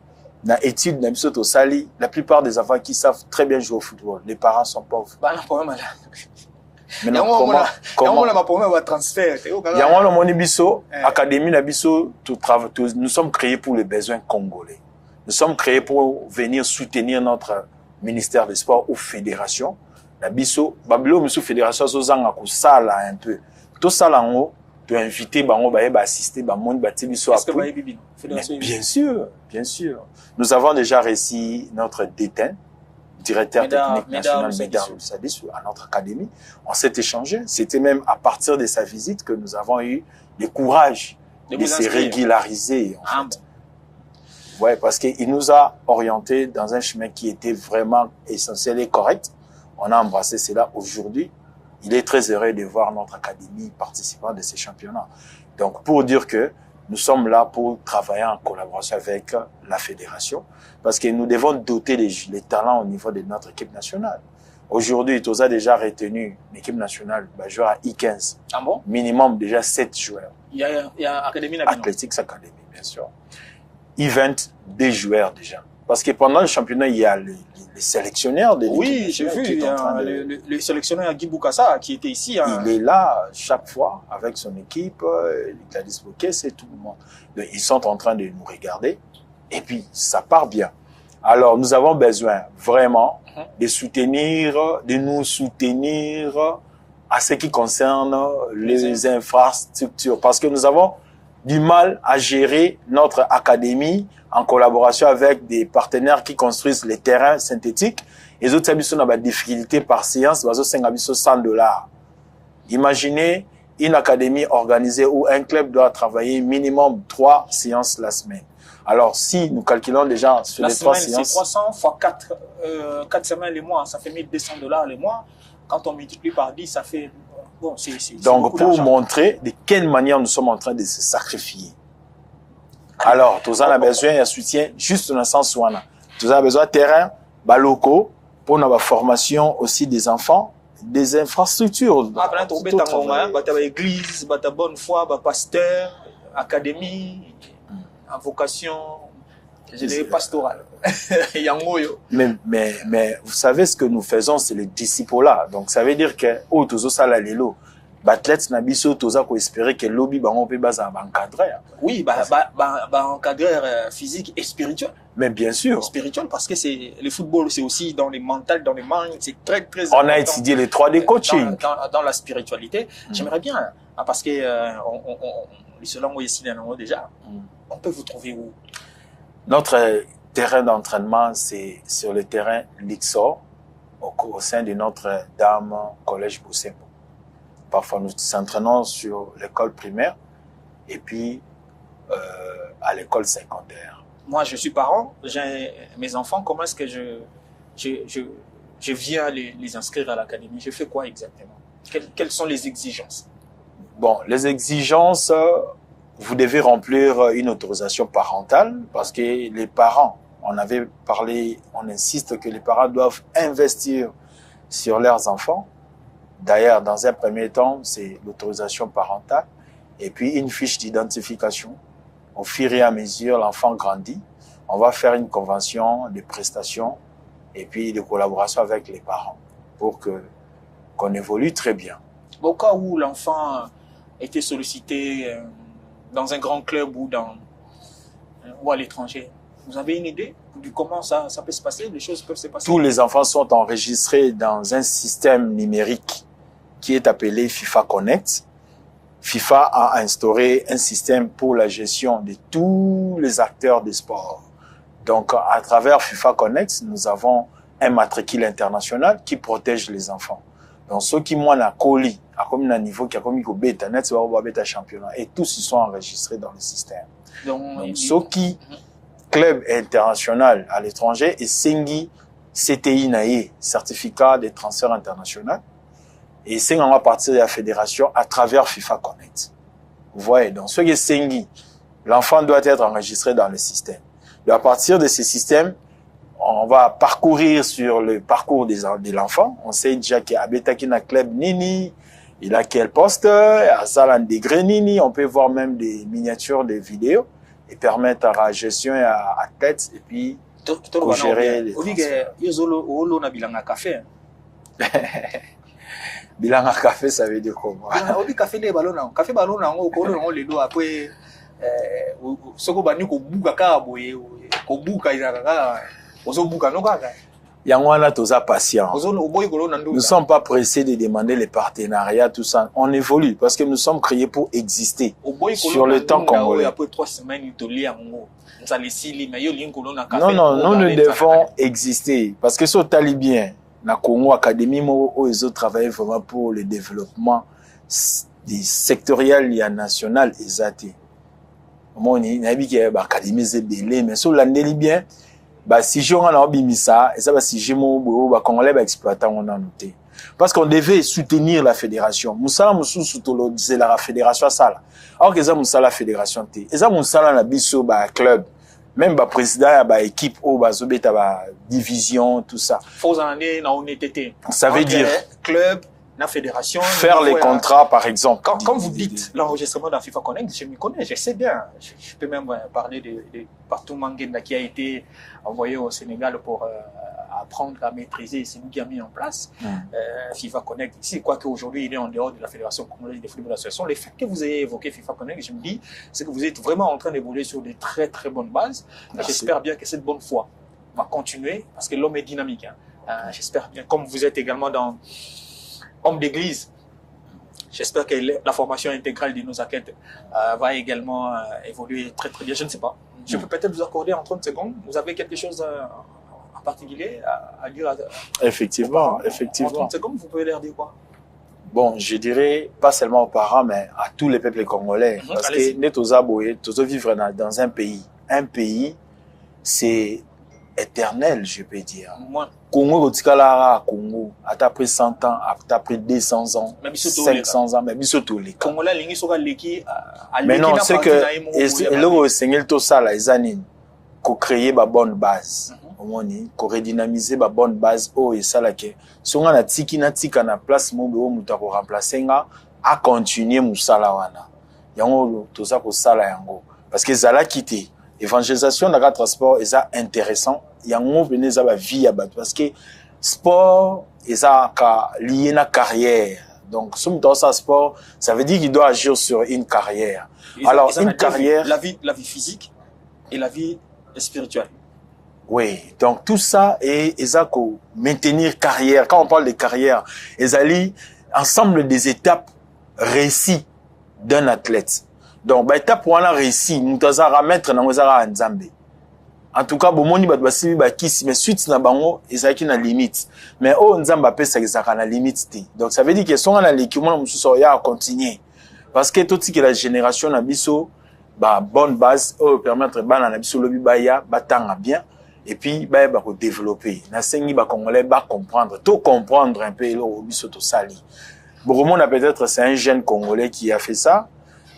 Speaker 2: dans l'étude, la plupart des enfants qui savent très bien jouer au football, les parents sont pauvres.
Speaker 1: Bah, problème là.
Speaker 2: Maintenant, comment
Speaker 1: on a problème à transfert.
Speaker 2: Il y a un moni biso, académie na biso, nous sommes créés pour les besoins congolais. Nous sommes créés pour venir soutenir notre ministère des Sports ou fédération. La biso, babilo miso fédération sozanga ko sala un peu. Tout ça là on peut inviter bango ba assister ba monde ba biso à bien sûr. Nous avons déjà réussi notre déteint directeur technique national Médard Sadis à notre académie. On s'est échangé. C'était même à partir de sa visite que nous avons eu le courage de se régulariser. En fait. Ouais, parce qu'il nous a orientés dans un chemin qui était vraiment essentiel et correct. On a embrassé cela aujourd'hui. Il est très heureux de voir notre académie participant de ces championnats. Donc, pour dire que nous sommes là pour travailler en collaboration avec la fédération, parce que nous devons doter les talents au niveau de notre équipe nationale. Aujourd'hui, Toza a déjà retenu l'équipe nationale, joueur à I15.
Speaker 1: Ah bon?
Speaker 2: Minimum déjà 7 joueurs.
Speaker 1: Il y a Académie
Speaker 2: Athletics Academy, bien sûr. I20, des joueurs déjà. Parce que pendant le championnat, il y a les sélectionneurs de l'équipe.
Speaker 1: Oui, j'ai vu, le sélectionneur Guy Boukassa qui était ici.
Speaker 2: Il est là chaque fois avec son équipe, Gladys Bokes et tout le monde. Donc, ils sont en train de nous regarder et puis ça part bien. Alors, nous avons besoin vraiment de nous soutenir à ce qui concerne les infrastructures. Parce que nous avons du mal à gérer notre académie en collaboration avec des partenaires qui construisent les terrains synthétiques. Les autres ont des difficultés par séance, ils ont $100. Imaginez une académie organisée où un club doit travailler minimum 3 séances la semaine. Alors, si nous calculons déjà sur les 3 séances...
Speaker 1: C'est 300 fois 4 semaines les mois, ça fait $1,200 les mois. Quand on multiplie par 10, ça fait... Bon,
Speaker 2: donc, pour montrer de quelle manière nous sommes en train de se sacrifier. Alors, tous on a besoin d'un soutien juste dans le sens où on a. Tous on a besoin de terrain, locaux, pour notre formation aussi des enfants, des infrastructures.
Speaker 1: Après, on a l'église, la bonne foi, le pasteur, académie, en vocation, je dirais pastorale.
Speaker 2: Mais vous savez ce que nous faisons, c'est le disciple-là. Donc, ça veut dire que, tous ça la lelo. L'athlète n'a biso toza ko espérer que lobby on peut baser encadreur.
Speaker 1: Oui, encadreur physique et spirituel.
Speaker 2: Mais bien sûr.
Speaker 1: Spirituel parce que c'est le football, c'est aussi dans les mentales, dans les minds, c'est très très
Speaker 2: important. On a étudié les 3D coaching.
Speaker 1: Dans la spiritualité, j'aimerais bien parce que selon ici déjà, on peut vous trouver où? Notre
Speaker 2: terrain d'entraînement, c'est sur le terrain Lixor au sein de Notre-Dame Collège Boussembo. Parfois, nous s'entraînons sur l'école primaire et puis à l'école secondaire.
Speaker 1: Moi, je suis parent, j'ai mes enfants. Comment est-ce que je viens les inscrire à l'académie? Je fais quoi exactement? Quelles sont les exigences?
Speaker 2: Bon, les exigences, vous devez remplir une autorisation parentale parce que les parents, on avait parlé, on insiste que les parents doivent investir sur leurs enfants. D'ailleurs, dans un premier temps, c'est l'autorisation parentale et puis une fiche d'identification. Au fur et à mesure, l'enfant grandit. On va faire une convention de prestations et puis de collaboration avec les parents pour qu'on évolue très bien.
Speaker 1: Au cas où l'enfant était sollicité dans un grand club ou à l'étranger? Vous avez une idée de comment ça peut se passer, les choses peuvent se passer?
Speaker 2: Tous les enfants sont enregistrés dans un système numérique qui est appelé FIFA Connect. FIFA a instauré un système pour la gestion de tous les acteurs des sports. Donc, à travers FIFA Connect, nous avons un matricule international qui protège les enfants. Donc, ceux qui m'ont à colis, à comme un niveau qui a commis au bêta, net, bêta championnat, et tous ils sont enregistrés dans le système. Donc ceux qui club international à l'étranger et Sengi CTI naïe, certificat de transfert international, et c'est à partir de la fédération à travers FIFA Connect. Vous voyez, donc ce qui est Sengi, l'enfant doit être enregistré dans le système. Et à partir de ce système, on va parcourir sur le parcours de l'enfant. On sait déjà qu'il y a un club Nini, il a quel poste, à Salan degré Nini, on peut voir même des miniatures, des vidéos, et permettre à la gestion et à tête, et puis gérer les
Speaker 1: café.
Speaker 2: Bilanga café, ça veut dire comment?
Speaker 1: Café de ballon, café ballon, on les doit après. Ce qu'on va nous buka kaboye, ko buka izaka, ozo buka no kaka.
Speaker 2: Yangwana toza patient. Nous ne sommes pas pressés de demander les partenariats, tout ça. On évolue parce que nous sommes créés pour exister sur le temps congolais.
Speaker 1: Après 3 semaines,
Speaker 2: non, nous ne devons exister parce que ce talibien, la Congo Académie, où ils ont travaillé vraiment pour le développement des sectoriels et national exact. Moi, il y a des académies zébélé, mais sur l'année bien. Bah si je on a bimisa et ça va si je mo ba congolais ba exploitant on a noté parce qu'on devait soutenir la fédération musala musu sutolo disait la fédération sala alors que ça musala fédération té et ça musala na biso ba club même ba président ba équipe au ba zobeta ba division tout ça
Speaker 1: faut en aller na honnêteté
Speaker 2: ça veut dire
Speaker 1: club la fédération
Speaker 2: faire les contrats par exemple
Speaker 1: quand vous dites l'enregistrement dans FIFA Connect, je me connais, je sais bien, je peux même parler de Partout Mangenda qui a été envoyé au Sénégal pour apprendre à maîtriser, c'est nous qui a mis en place FIFA Connect ici, quoique aujourd'hui il est en dehors de la Fédération congolaise de football association. Les faits que vous avez évoqué FIFA Connect, je me dis, c'est que vous êtes vraiment en train d'évoluer sur de très très bonnes bases. J'espère bien que cette bonne foi va continuer parce que l'homme est dynamique. Hein. J'espère bien, comme vous êtes également dans homme d'église, j'espère que la formation intégrale de nos athlètes va également évoluer très très bien. Je ne sais pas. Je peux peut-être vous accorder en 30 secondes. Vous avez quelque chose en particulier à dire
Speaker 2: Effectivement.
Speaker 1: En 30 secondes, vous pouvez leur dire quoi?
Speaker 2: Bon, je dirais pas seulement aux parents, mais à tous les peuples congolais. Parce que nous vivre dans un pays. Un pays, c'est éternel, je peux dire. Congo, Congo, a pris 100 ans, a pris 200 ans, 500 ans, mais mais non, c'est que, et là, le Seigneur, tout ça, les années, qu'on crée une bonne base. Qu'on redynamiser une bonne base, et ça, là, que, si on a tiki na place, on a remplacer, à continuer, moussala wana. Yango, tout ça, pour ça, là, yango. Parce que ça l'a quitté. Évangélisation dans le transport est intéressant. Il y a un vie parce que sport est lié à la carrière. Donc, si on ça sport, ça veut dire qu'il doit agir sur une carrière. Alors, une carrière.
Speaker 1: La vie physique et la vie spirituelle.
Speaker 2: Oui. Donc, tout ça est maintenir carrière. Quand on parle de carrière, ils ensemble des étapes réussies d'un athlète. Donc, étape pour la réussite, nous devons mettre dans nos Nzambe. En tout cas, bomoni bat basi ba kisi, mais suite na bango, ezaki na limite. Mais Nzamba pesa ezaka na limite te. Donc, ça veut dire que son na l'équipement mususu ya continuer. Parce que tout que la génération na biso ba bonne base permettre bana na biso lobi ba ya batanga bien et puis ba ko développer. Na sengi ba congolais ba comprendre, tout comprendre un peu lo biso to sali. Bon, on a peut-être c'est un jeune congolais qui a fait ça.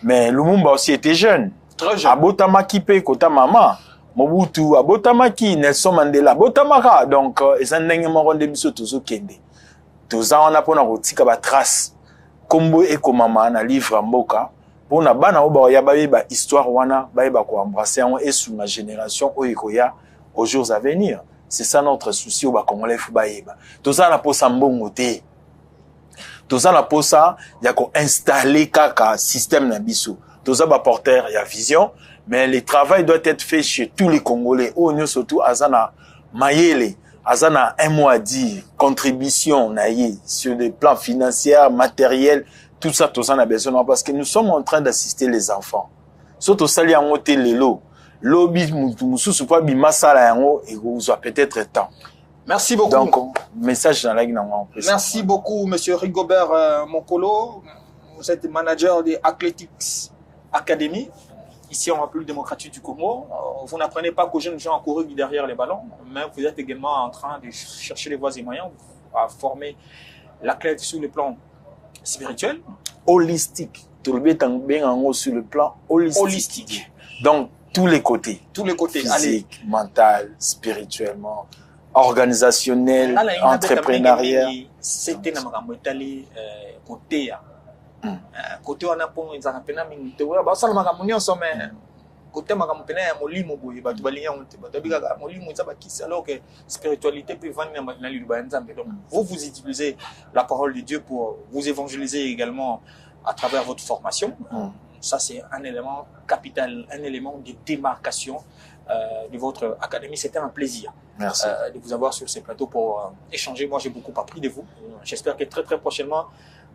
Speaker 2: Mais Lumumba aussi était jeune.
Speaker 1: Très jeune.
Speaker 2: Abotamaki pe kota mama. Mobutu, Abotamaki, Nelson Mandela, Abotamaka. Donc, ils ont un moment de biso tozo kende. Toza on a pour na rotika ba trace. Kombo eko mama na livre mboka. Pour na bana oba ya ba histoire wana, ba ko embrasser et sous ma génération oyeko ya aux jours à venir. C'est ça notre souci au ba congolais fu ba yeba. Toza na posa mbongo te. Toza la posa ya ko installer kaka système na biso. Tous les porteurs, il y a vision, mais le travail doit être fait chez tous les Congolais. Oh, nous surtout, Azana Mayele, Azana un mot à dire, contribution, sur le plan financier, matériel, tout ça, tout ça, on a besoin, parce que nous sommes en train d'assister les enfants. Surtout, ça, il y a un hôtel, lobby, moussou, pas bimasala, et vous avez peut-être temps.
Speaker 1: Merci beaucoup.
Speaker 2: Donc, message dans la gueule.
Speaker 1: Merci beaucoup, monsieur Rigobert Mokolo. Vous êtes manager de Athletics Academy, ici en République démocratique du Congo. Vous n'apprenez pas qu'aux jeunes gens à courir derrière les ballons, mais vous êtes également en train de chercher les voies et moyens à former l'athlète sur le plan spirituel.
Speaker 2: Holistique. Tout le bien sur le plan holistique. Donc, tous les côtés.
Speaker 1: Tous les côtés.
Speaker 2: Physique, mental, spirituellement, organisationnel, entrepreneurial.
Speaker 1: C'était dans côté. Côté on a pour ils appellent minute ba sala makamuni somme côté makamupena ya molimo boye ba tubalinga on te batabika molimo za bakisi alors que spiritualité peut venir na liba nzambe. Donc vous utilisez la parole de Dieu pour vous évangéliser également à travers votre formation. Ça c'est un élément capital, un élément de démarcation de votre académie. C'était un plaisir.
Speaker 2: Merci.
Speaker 1: De vous avoir sur ces plateaux pour échanger. Moi j'ai beaucoup appris de vous. J'espère que très prochainement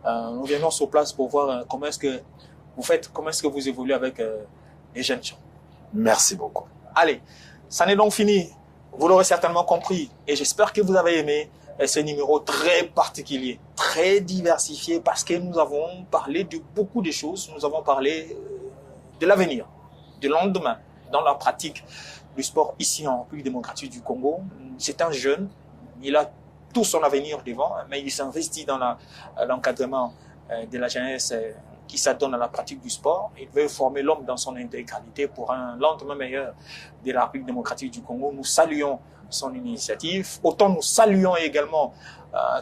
Speaker 1: nous viendrons sur place pour voir comment est-ce que vous faites, comment est-ce que vous évoluez avec les jeunes gens.
Speaker 2: Merci beaucoup.
Speaker 1: Allez, ça n'est donc fini. Vous l'aurez certainement compris et j'espère que vous avez aimé ce numéro très particulier, très diversifié parce que nous avons parlé de beaucoup de choses. Nous avons parlé de l'avenir, du lendemain, dans la pratique du sport ici en République démocratique du Congo. C'est un jeune, il a tout son avenir devant, mais il s'investit dans l'encadrement de la jeunesse qui s'adonne à la pratique du sport. Il veut former l'homme dans son intégralité pour un lendemain meilleur de la République démocratique du Congo. Nous saluons son initiative. Autant nous saluons également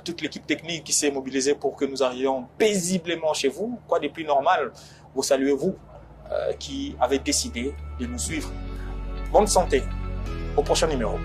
Speaker 1: toute l'équipe technique qui s'est mobilisée pour que nous arrivions paisiblement chez vous. Quoi de plus normal, vous saluez vous qui avez décidé de nous suivre. Bonne santé. Au prochain numéro.